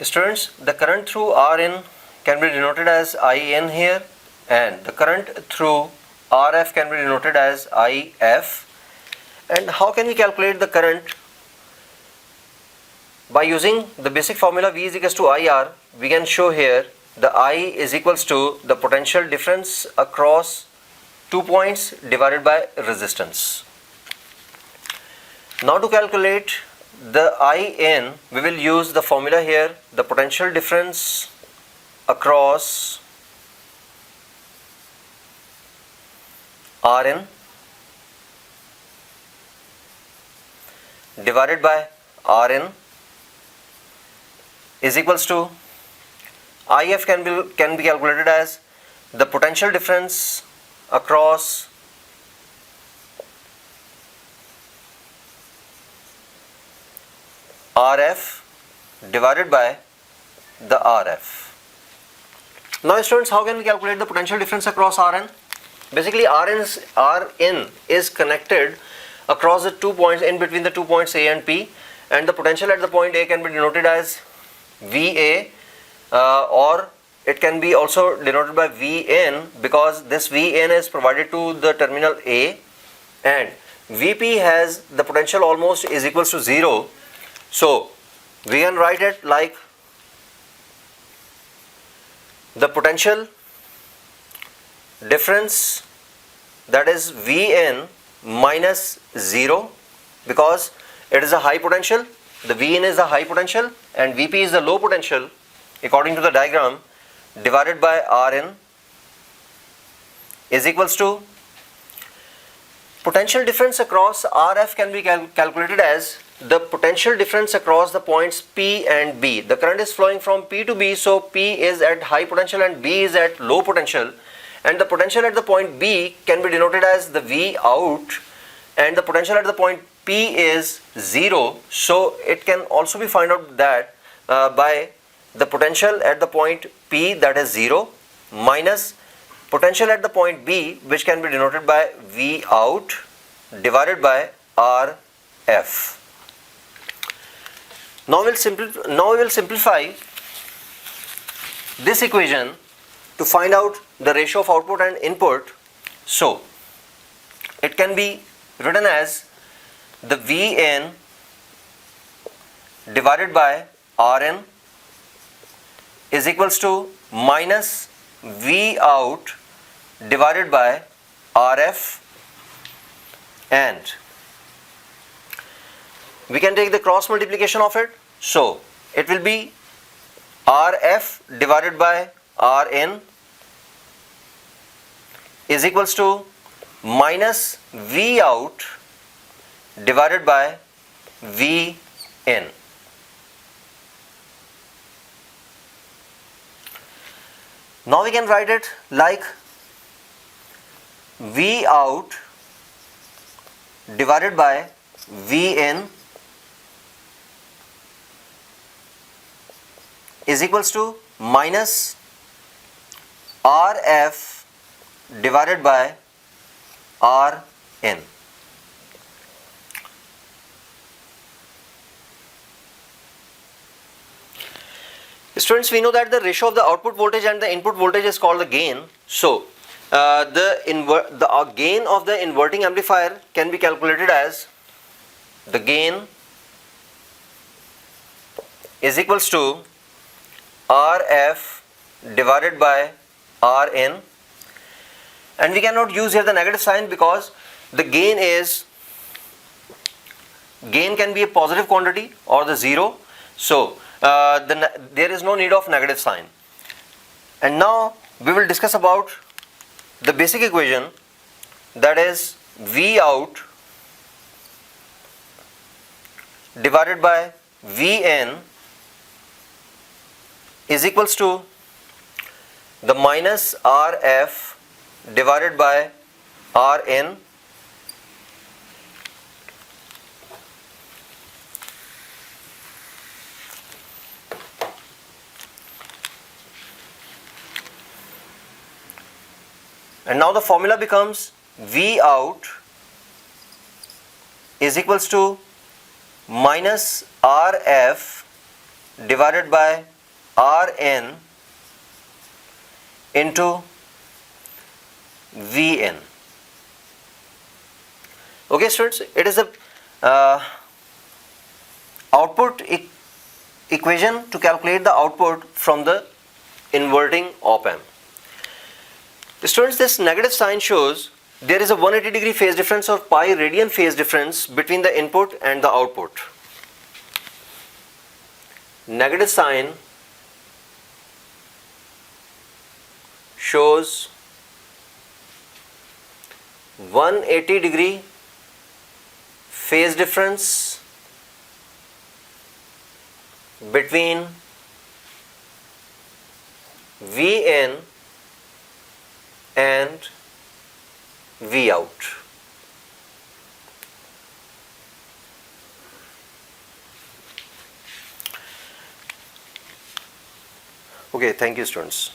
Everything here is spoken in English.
Students, the current through Rn can be denoted as IN here, and the current through RF can be denoted as IF. And how can we calculate the current? By using the basic formula V is equals to IR, we can show here the I is equals to the potential difference across 2 points divided by resistance. Now to calculate the IN, we will use the formula here, the potential difference across Rn divided by Rn is equals to IF can be calculated as the potential difference across RF divided by the RF. Now students, how can we calculate the potential difference across Rn? Basically Rn is connected across the 2 points, in between the 2 points A and P, and the potential at the point A can be denoted as VA, or it can be also denoted by Vn, because this Vn is provided to the terminal A, and Vp has the potential almost is equals to 0. So we can write it like the potential difference, that is Vn minus 0, because it is a high potential. The Vn is the high potential and Vp is the low potential according to the diagram, divided by Rn is equals to potential difference across RF can be calculated as the potential difference across the points P and B. The current is flowing from P to B, so P is at high potential and B is at low potential, and the potential at the point B can be denoted as the V out, and the potential at the point P is 0, so it can also be found out that by the potential at the point P, that is 0, minus potential at the point B, which can be denoted by V out, divided by RF. Now we will simplify this equation to find out the ratio of output and input. So it can be written as the Vn divided by Rn is equals to minus V out divided by RF, and we can take the cross multiplication of it. So it will be RF divided by Rn is equals to minus V out divided by Vn. Now we can write it like V out divided by Vn is equals to minus RF divided by Rn. Students, we know that the ratio of the output voltage and the input voltage is called the gain. So the gain of the inverting amplifier can be calculated as the gain is equals to RF divided by Rn, and we cannot use here the negative sign because the gain can be a positive quantity or the 0, so there is no need of negative sign. And now we will discuss about the basic equation, that is V out divided by Vn is equals to the minus Rf divided by Rn And now the formula becomes V out is equals to minus RF divided by Rn into Vn. Okay students, it is a output equation to calculate the output from the inverting op amp. Students, this negative sign shows there is a 180 degree phase difference or pi radian phase difference between the input and the output. Negative sign shows 180 degree phase difference between Vn and Vout. Okay, thank you students.